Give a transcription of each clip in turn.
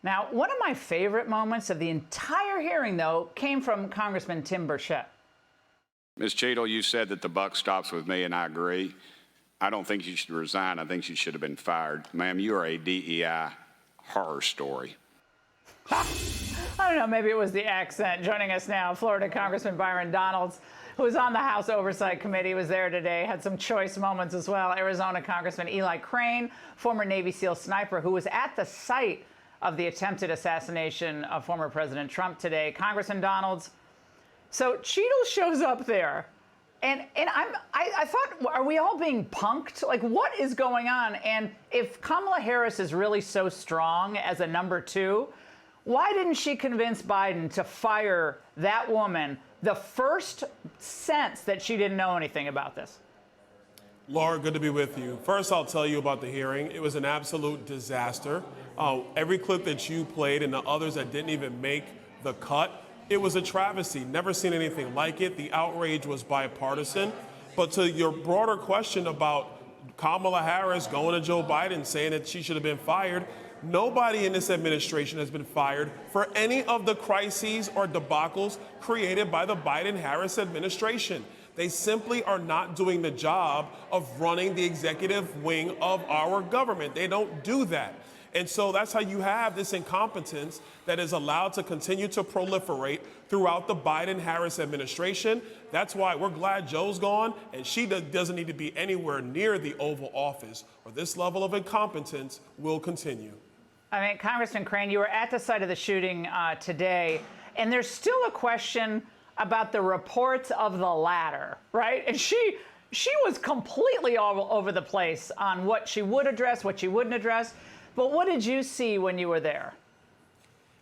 Now, one of my favorite moments of the entire hearing, though, came from Congressman Tim Burchett. Ms. Cheadle, you said that the buck stops with me, and I agree. I don't think you should resign. I think you should have been fired. Ma'am, you are a DEI horror story. I don't know, maybe it was the accent. Joining us now, Florida Congressman Byron Donalds, who was on the House Oversight Committee, was there today, had some choice moments as well. Arizona Congressman Eli Crane, former Navy SEAL sniper, who was at the site of the attempted assassination of former President Trump today. Congressman Donalds, so Cheadle shows up there, and I thought, are we all being punked? Like, what is going on? And if Kamala Harris is really so strong as a number two, why didn't she convince Biden to fire that woman the first sense that she didn't know anything about this? Laura, good to be with you. First, I'll tell you about the hearing. It was an absolute disaster. Every clip that you played and the others that didn't even make the cut, it was a travesty. Never seen anything like it. The outrage was bipartisan. But to your broader question about Kamala Harris going to Joe Biden saying that she should have been fired, nobody in this administration has been fired for any of the crises or debacles created by the Biden-Harris administration. They simply are not doing the job of running the executive wing of our government. They don't do that. And so that's how you have this incompetence that is allowed to continue to proliferate throughout the Biden-Harris administration. That's why we're glad Joe's gone, and she doesn't need to be anywhere near the Oval Office, or this level of incompetence will continue. I mean, Congressman Crane, you were at the site of the shooting today, and there's still a question about the reports of the ladder, right? And she was completely all over the place on what she would address, what she wouldn't address. But what did you see when you were there?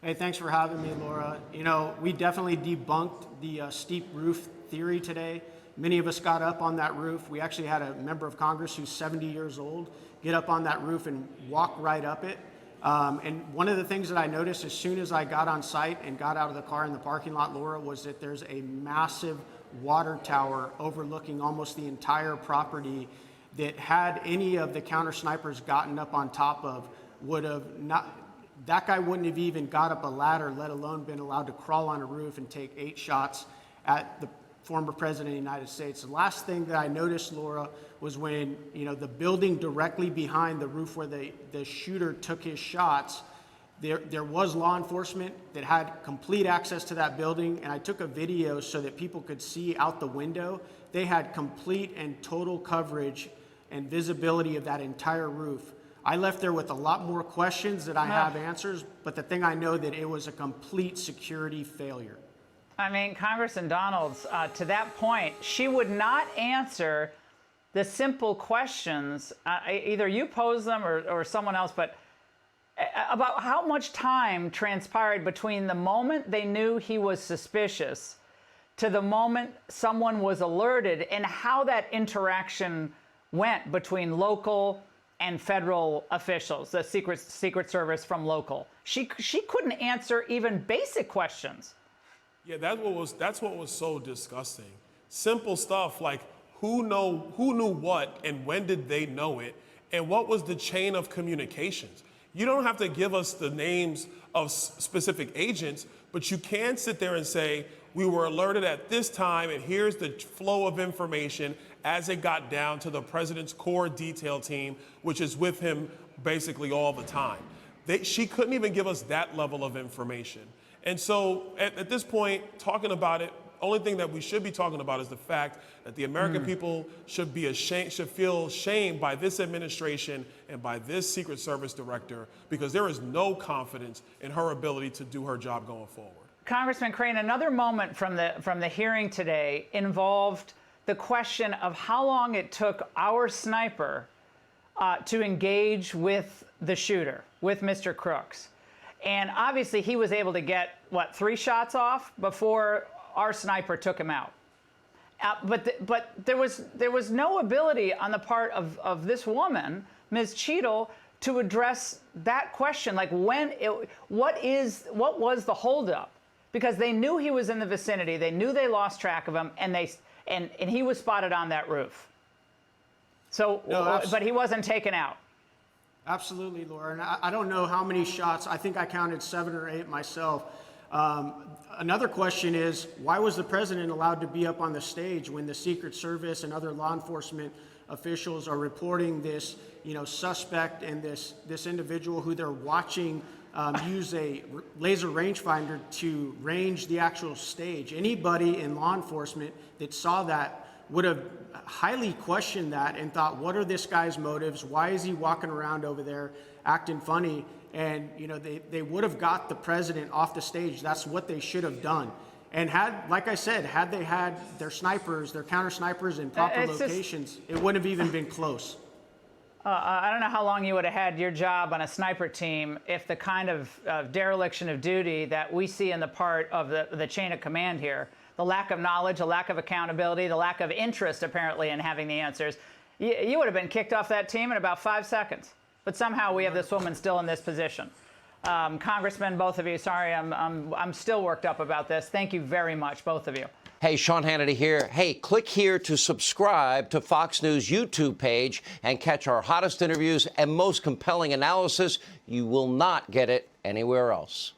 Hey, thanks for having me, Laura. You know, we definitely debunked the steep roof theory today. Many of us got up on that roof. We actually had a member of Congress who's 70 years old get up on that roof and walk right up it. And one of the things that I noticed as soon as I got on site and got out of the car in the parking lot, Laura, was that there's a massive water tower overlooking almost the entire property that had any of the counter snipers gotten up on top of, would have not, that guy wouldn't have even got up a ladder, let alone been allowed to crawl on a roof and take 8 shots at the former president of the United States. The last thing that I noticed, Laura, was when, you know, the building directly behind the roof where the shooter took his shots, there was law enforcement that had complete access to that building, and I took a video so that people could see out the window. They had complete and total coverage and visibility of that entire roof. I left there with a lot more questions that I have answers, but the thing I know that it was a complete security failure. I mean, Congressman Donalds, to that point, she would not answer the simple questions, either you posed them or someone else, but about how much time transpired between the moment they knew he was suspicious to the moment someone was alerted, and how that interaction went between local and federal officials, the Secret Service from local. She couldn't answer even basic questions. Yeah, that's what was so disgusting. Simple stuff like who knew what and when did they know it, and what was the chain of communications. You don't have to give us the names of specific agents, but you can sit there and say, we were alerted at this time, and here's the flow of information as it got down to the president's core detail team, which is with him basically all the time. She couldn't even give us that level of information. And so at this point, talking about it, only thing that we should be talking about is the fact that the American people should be ashamed, should feel shamed by this administration and by this Secret Service director, because there is no confidence in her ability to do her job going forward. Congressman Crane, another moment from the hearing today involved the question of how long it took our sniper to engage with the shooter, with Mr. Crooks. And obviously he was able to get, 3 shots off before our sniper took him out. But there was no ability on the part of this woman, Ms. Cheadle, to address that question, like what was the holdup? Because they knew he was in the vicinity, they knew they lost track of him, and he was spotted on that roof. So, no, but he wasn't taken out. Absolutely, Laura. And I don't know how many shots. I think I counted 7 or 8 myself. Another question is, why was the president allowed to be up on the stage when the Secret Service and other law enforcement officials are reporting this, suspect and this individual who they're watching use a laser rangefinder to range the actual stage? Anybody in law enforcement that saw that would have highly questioned that and thought, what are this guy's motives? Why is he walking around over there acting funny? And, they would have got the president off the stage. That's what they should have done. And like I said, had they had their snipers, their counter snipers in proper locations, it wouldn't have even been close. I don't know how long you would have had your job on a sniper team if the kind of dereliction of duty that we see in the part of the chain of command here, the lack of knowledge, the lack of accountability, the lack of interest apparently in having the answers, you would have been kicked off that team in about 5 seconds. But somehow we have this woman still in this position. Congressman, both of you, sorry, I'm still worked up about this. Thank you very much, both of you. Hey, Sean Hannity here. Hey, click here to subscribe to Fox News YouTube page and catch our hottest interviews and most compelling analysis. You will not get it anywhere else.